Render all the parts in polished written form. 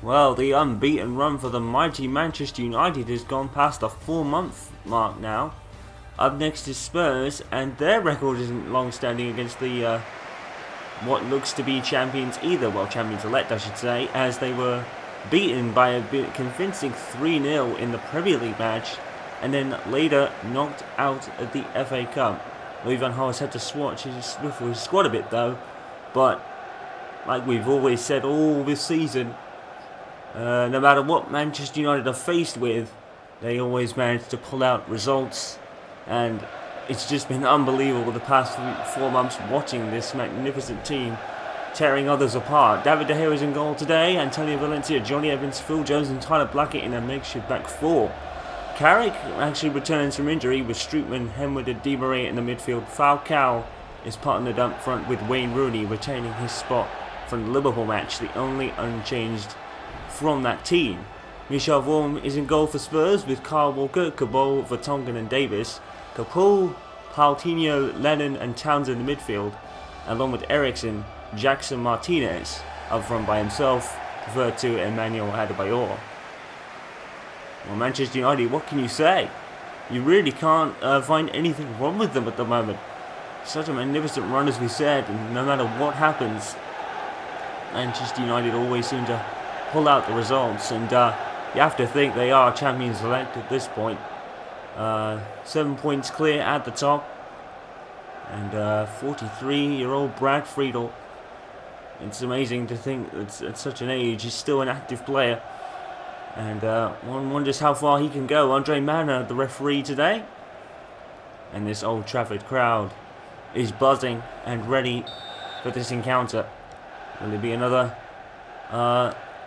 Well, the unbeaten run for the mighty Manchester United has gone past the 4-month mark now. Up next is Spurs, and their record isn't long-standing against the what looks to be champions either. Well, champions-elect, I should say, as they were beaten by a convincing 3-0 in the Premier League match, and then later knocked out at the FA Cup. Louis Van Gaal has had to switch his squad a bit though, but like we've always said all this season, no matter what Manchester United are faced with, they always manage to pull out results, and it's just been unbelievable the past 4 months watching this magnificent team tearing others apart. David De Gea is in goal today, Antonio Valencia, Johnny Evans, Phil Jones and Tyler Blackett in a makeshift back four. Carrick actually returns from injury with Strootman, Henwood and Di Maria in the midfield. Falcao is partnered up front with Wayne Rooney, retaining his spot from the Liverpool match, the only unchanged from that team. Michel Vorm is in goal for Spurs with Kyle Walker, Cabot, Vertonghen and Davis. Capel, Paulinho, Lennon and Townsend in the midfield, along with Eriksen, Jackson Martinez up front by himself, preferred to Emmanuel Adebayor. Well, Manchester United, what can you say? You really can't find anything wrong with them at the moment. Such a magnificent run, as we said, and no matter what happens, Manchester United always seem to pull out the results, and you have to think they are champions-elect at this point. 7 points clear at the top, and 43-year-old Brad Friedel. It's amazing to think that at such an age he's still an active player, and one wonders how far he can go. Andre Manor, the referee today, and this Old Trafford crowd is buzzing and ready for this encounter. Will it be another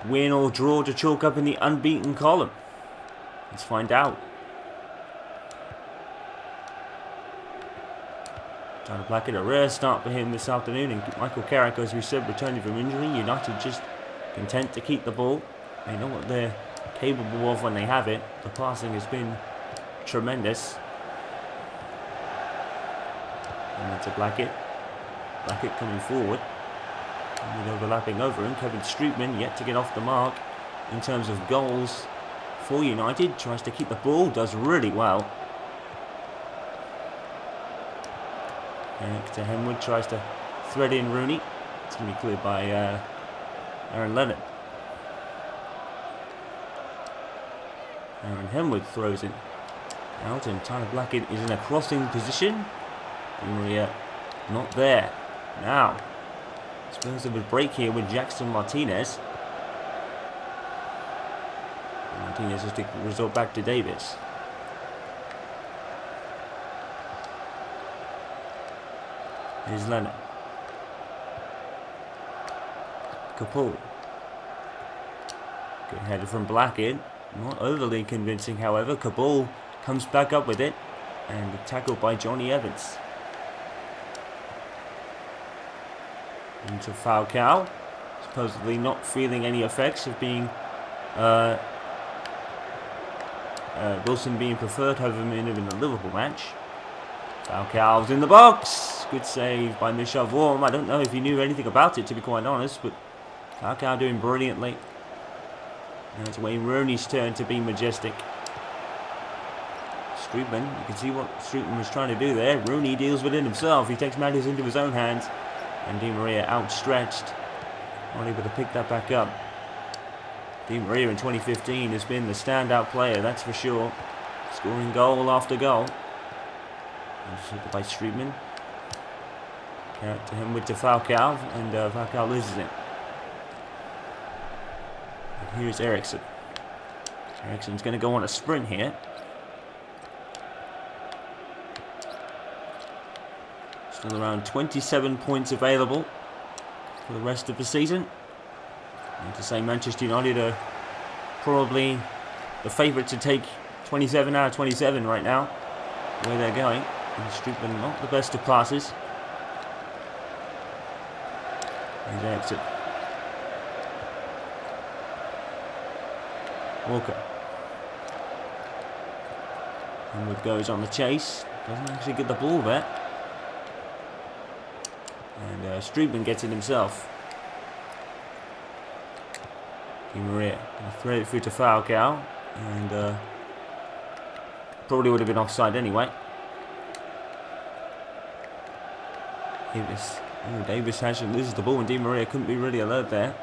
win or draw to chalk up in the unbeaten column? Let's find out. Tyler Blackett, a rare start for him this afternoon, and Michael Carrick, as we said, returning from injury. United just content to keep the ball. They know what they're capable of when they have it. The passing has been tremendous. And that's a Blackett. Blackett coming forward. And overlapping over him. Kevin Strootman yet to get off the mark in terms of goals for United. Tries to keep the ball, does really well. To Henwood, tries to thread in Rooney. It's going to be cleared by Aaron Lennon. Aaron Henwood throws it out, and Tyler Blackett is in a crossing position. Maria not there. Now, Spurs have a break here with Jackson Martinez. Martinez has to resort back to Davis. Here's Lennon. Capel. Good header from Blackett. Not overly convincing, however. Cabal comes back up with it, and tackled by Johnny Evans. Into Falcao. Supposedly not feeling any effects of being Wilson being preferred over him in the Liverpool match. Falcao's in the box. Good save by Michel Vorm. I don't know if he knew anything about it, to be quite honest, but Falcao doing brilliantly. Now it's Wayne Rooney's turn to be majestic. Strootman, you can see what Strootman was trying to do there. Rooney deals with it himself. He takes matters into his own hands. And Di Maria outstretched. Not able to pick that back up. Di Maria in 2015 has been the standout player, that's for sure. Scoring goal after goal. Intercepted by Strootman. Carrick to him with to Falcao, and Falcao loses it. And here's Eriksen. Eriksen's going to go on a sprint here. Still around 27 points available for the rest of the season. And to say Manchester United are probably the favourite to take 27 out of 27 right now, the way they're going. And Strootman not the best of passes. Here's Eriksen. Walker. Henwood goes on the chase. Doesn't actually get the ball there. And Strootman gets it himself. Di Maria going to thread it through to Falcao, and probably would have been offside anyway. Davis. Oh, Davis actually loses the ball, and Di Maria couldn't be really alert there.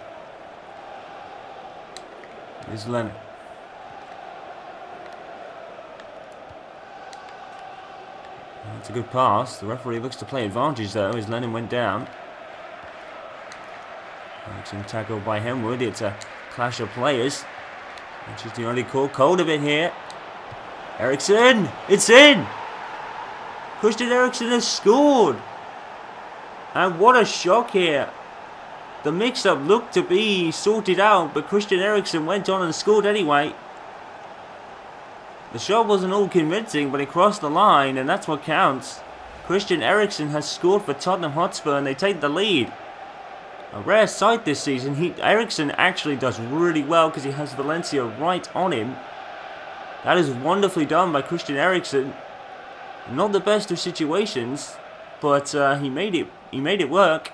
Here's Lennon. That's a good pass. The referee looks to play advantage though as Lennon went down. Ericsson tackled by Henwood. It's a clash of players. Manchester United caught cold a bit here. Ericsson! It's in! Christian Eriksen has scored! And what a shock here. The mix-up looked to be sorted out, but Christian Eriksen went on and scored anyway. The shot wasn't all convincing, but it crossed the line, and that's what counts. Christian Eriksen has scored for Tottenham Hotspur, and they take the lead. A rare sight this season. Eriksen actually does really well because he has Valencia right on him. That is wonderfully done by Christian Eriksen. Not the best of situations, but he made it work.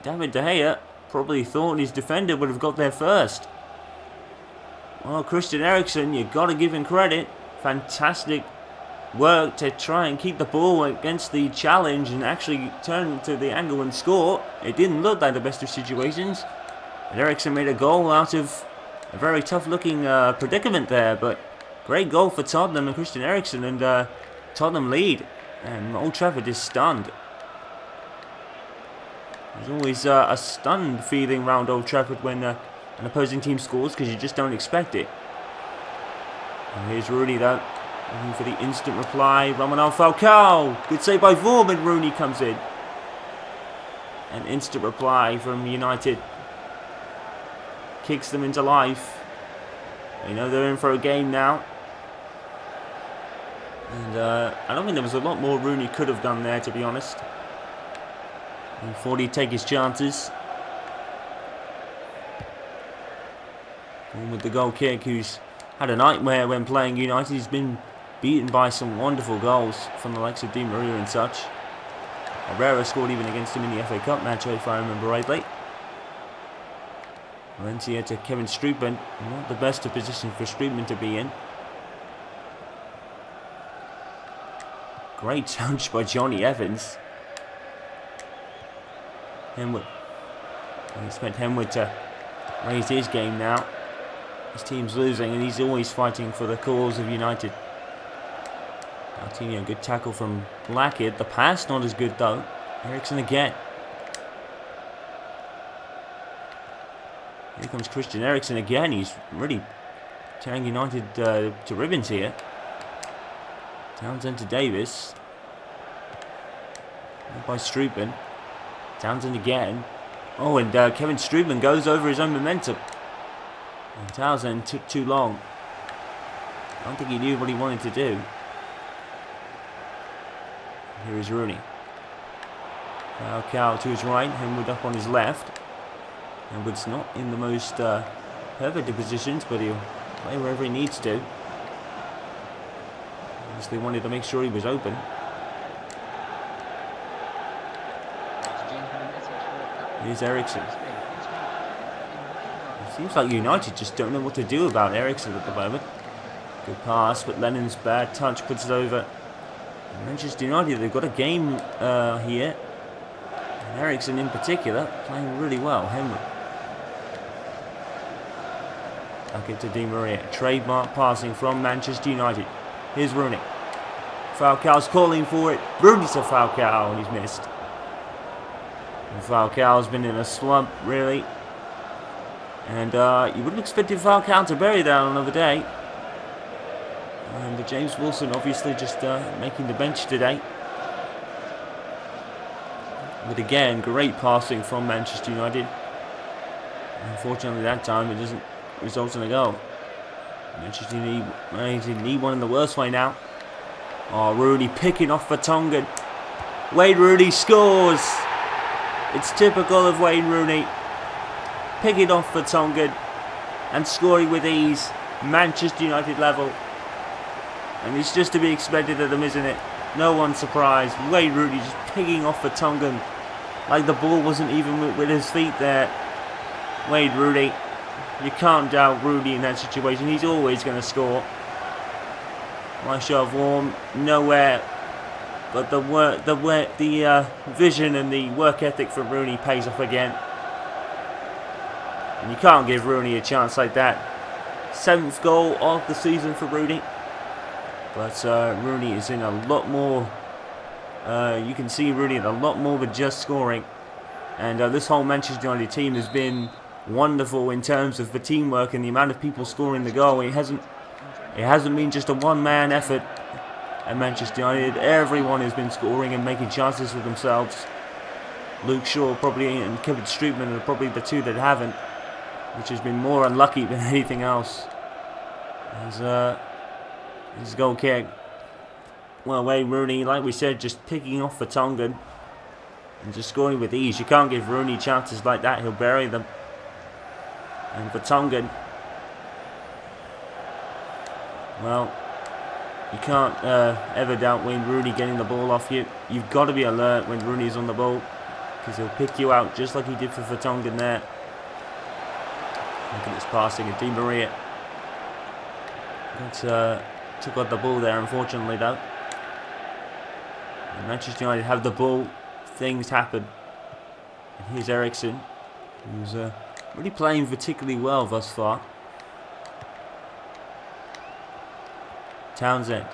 David De Gea probably thought his defender would have got there first. Well, Christian Eriksen, you've got to give him credit. Fantastic work to try and keep the ball against the challenge and actually turn to the angle and score. It didn't look like the best of situations. But Eriksen made a goal out of a very tough-looking predicament there. But great goal for Tottenham and Christian Eriksen, and Tottenham lead. And Old Trafford is stunned. There's always a stunned feeling around Old Trafford when an opposing team scores because you just don't expect it. And here's Rooney though, looking for the instant reply. Romelu Falcao, good save by Vorm, and Rooney comes in. An instant reply from United. Kicks them into life. They know they're in for a game now. And I don't think there was a lot more Rooney could have done there, to be honest. He thought he'd take his chances. And with the goal kick, who's had a nightmare when playing United. He's been beaten by some wonderful goals from the likes of Di Maria and such. Herrera scored even against him in the FA Cup match, if I remember rightly. Valencia to Kevin Strootman. Not the best of position for Strootman to be in. Great touch by Johnny Evans. Henwood. I expect Henwood to raise his game now. His team's losing and he's always fighting for the cause of United. Martinho, good tackle from Blackhead. The pass not as good though. Eriksen again. Here comes Christian Eriksen again. He's really tearing United to ribbons here. Townsend to Davis. By Strootman. Townsend again. Oh, and Kevin Strootman goes over his own momentum. And Townsend took too long. I don't think he knew what he wanted to do. Here is Rooney. Falcao to his right, Henwood up on his left. Henwood's not in the most perfect of positions, but he'll play wherever he needs to. Obviously wanted to make sure he was open. Here's Eriksen. It seems like United just don't know what to do about Eriksen at the moment. Good pass, but Lennon's bad touch puts it over. Manchester United, they've got a game here. And Eriksen in particular, playing really well. Henwood. Back it to Di Maria. Trademark passing from Manchester United. Here's Rooney. Falcao's calling for it. Rooney to Falcao, and he's missed. And Falcao's been in a slump, really. And you would have expected Falcao to bury that on another day. But James Wilson obviously just making the bench today. But again, great passing from Manchester United. Unfortunately that time it doesn't result in a goal. Manchester United need one in the worst way now. Oh, Rooney picking off Vertonghen. Wayne Rooney scores. It's typical of Wayne Rooney. Picking off Vertonghen and scoring with ease. Manchester United level. And it's just to be expected of them, isn't it? No one's surprised. Wayne Rooney just picking off Vertonghen like the ball wasn't even with his feet there. Wayne Rooney You can't doubt Rooney in that situation. He's always going to score. My show of warm, nowhere. But the vision and the work ethic from Rooney pays off again. And you can't give Rooney a chance like that. 7th goal of the season for Rooney. But Rooney is in a lot more. You can see Rooney in a lot more than just scoring. And this whole Manchester United team has been wonderful in terms of the teamwork and the amount of people scoring the goal. It hasn't been just a one-man effort at Manchester United. Everyone has been scoring and making chances for themselves. Luke Shaw probably and Kevin Strootman are probably the two that haven't, which has been more unlucky than anything else. His goal kick. Well, Wayne Rooney, like we said, just picking off Vertonghen and just scoring with ease. You can't give Rooney chances like that. He'll bury them. And Vertonghen, well, you can't ever doubt Wayne Rooney getting the ball off you. You've got to be alert when Rooney's on the ball, because he'll pick you out just like he did for Vertonghen there. Look at this passing of Di Maria. Took out the ball there, unfortunately, though. And Manchester United have the ball. Things happen. And here's Eriksen, who's really playing particularly well thus far. Townsend.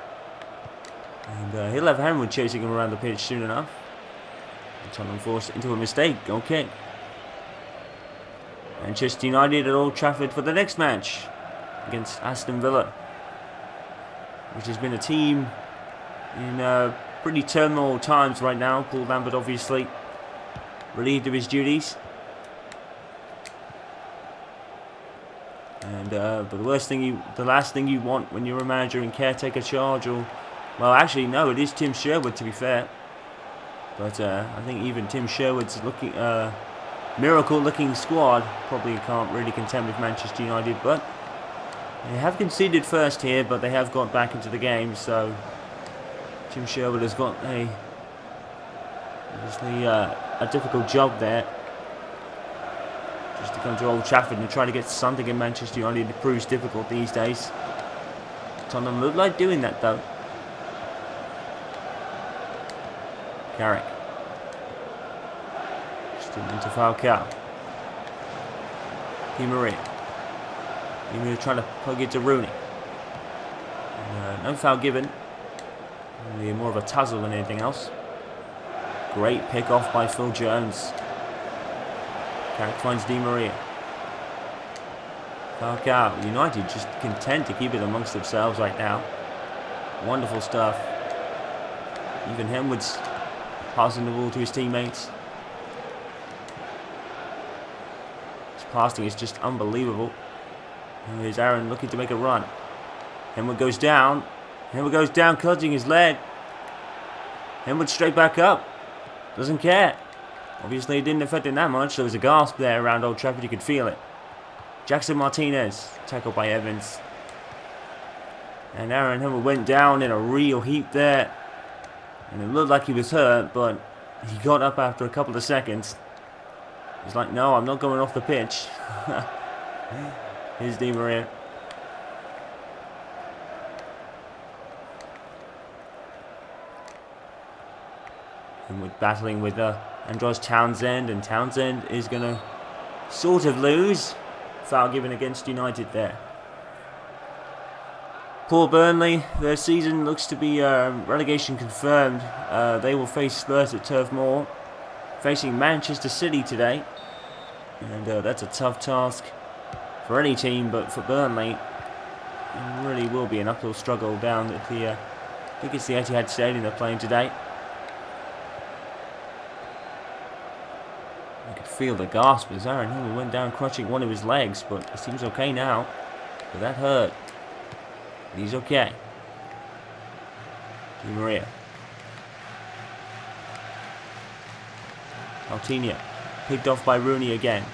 And he'll have Henwood chasing him around the pitch soon enough. Tottenham forced into a mistake. Goal kick. Manchester United at Old Trafford for the next match against Aston Villa, which has been a team in pretty turmoil times right now. Paul Lambert obviously relieved of his duties. And but the last thing you want when you're a manager in caretaker charge, or, well, actually no, it is Tim Sherwood, to be fair. But I think even Tim Sherwood's miracle-looking squad probably can't really contend with Manchester United. But they have conceded first here, but they have got back into the game. So Tim Sherwood has got obviously a difficult job there. Just to come to Old Trafford and try to get something in Manchester United, it proves difficult these days. Tottenham look like doing that, though. Carrick. Just into Falcao. Di Maria. Di Maria trying to plug it to Rooney. No foul given. Only more of a tussle than anything else. Great pick off by Phil Jones. Carrick finds Di Maria. Falcao. United just content to keep it amongst themselves right now. Wonderful stuff. Even Henwood's passing the ball to his teammates. His passing is just unbelievable. And here's Aaron looking to make a run. Henwood goes down. Henwood goes down, clutching his leg. Henwood straight back up. Doesn't care. Obviously, it didn't affect him that much. There was a gasp there around Old Trafford. You could feel it. Jackson Martinez, tackled by Evans. And Aaron Henwood went down in a real heap there. And it looked like he was hurt, but he got up after a couple of seconds. He's like, no, I'm not going off the pitch. Here's Di Maria. And we're battling with Andros Townsend, and Townsend is going to sort of lose. Foul given against United there. Poor Burnley, their season looks to be relegation confirmed. They will face Spurs at Turf Moor, facing Manchester City today. And that's a tough task for any team, but for Burnley, it really will be an uphill struggle down at the, I think it's the Etihad Stadium they're playing today. I could feel the gasp as Aaron Henwood went down crunching one of his legs, but he seems okay now. But that hurt. He's okay. Di Maria. Coutinho. Picked off by Rooney again.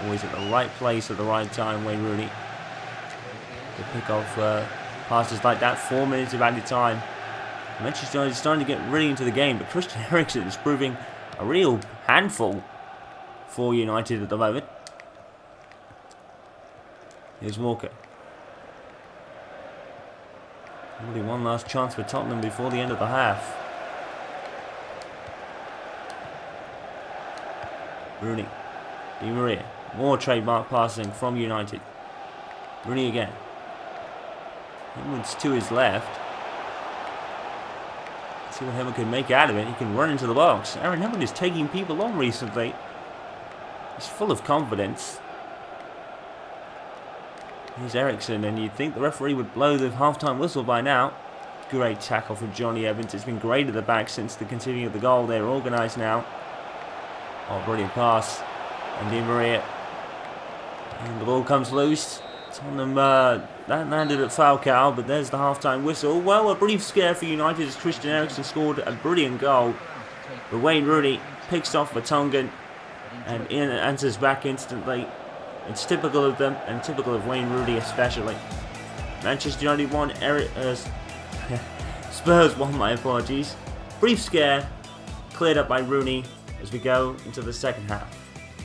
Always at the right place at the right time, Wayne Rooney. To pick off passes like that. 4 minutes of added time. Manchester United is starting to get really into the game, but Christian Eriksen is proving a real handful for United at the moment. Here's Walker. Only one last chance for Tottenham before the end of the half. Rooney. Di Maria. More trademark passing from United. Rooney again. Edmonds to his left. Let's see what Edmonds can make out of it. He can run into the box. Aaron Edmonds is taking people on recently. He's full of confidence. Here's Eriksson, and you'd think the referee would blow the half-time whistle by now. Great tackle from Johnny Evans. It's been great at the back since the conceding of the goal. They're organised now. Oh, brilliant pass. And Di Maria. And the ball comes loose. Tottenham, that landed at Falcao, but there's the half-time whistle. Well, a brief scare for United as Christian Eriksen scored a brilliant goal. But Wayne Rooney picks off Vertonghen and answers back instantly. It's typical of them, and typical of Wayne Rooney especially. Manchester United won, Spurs won, my apologies. Brief scare, cleared up by Rooney as we go into the second half.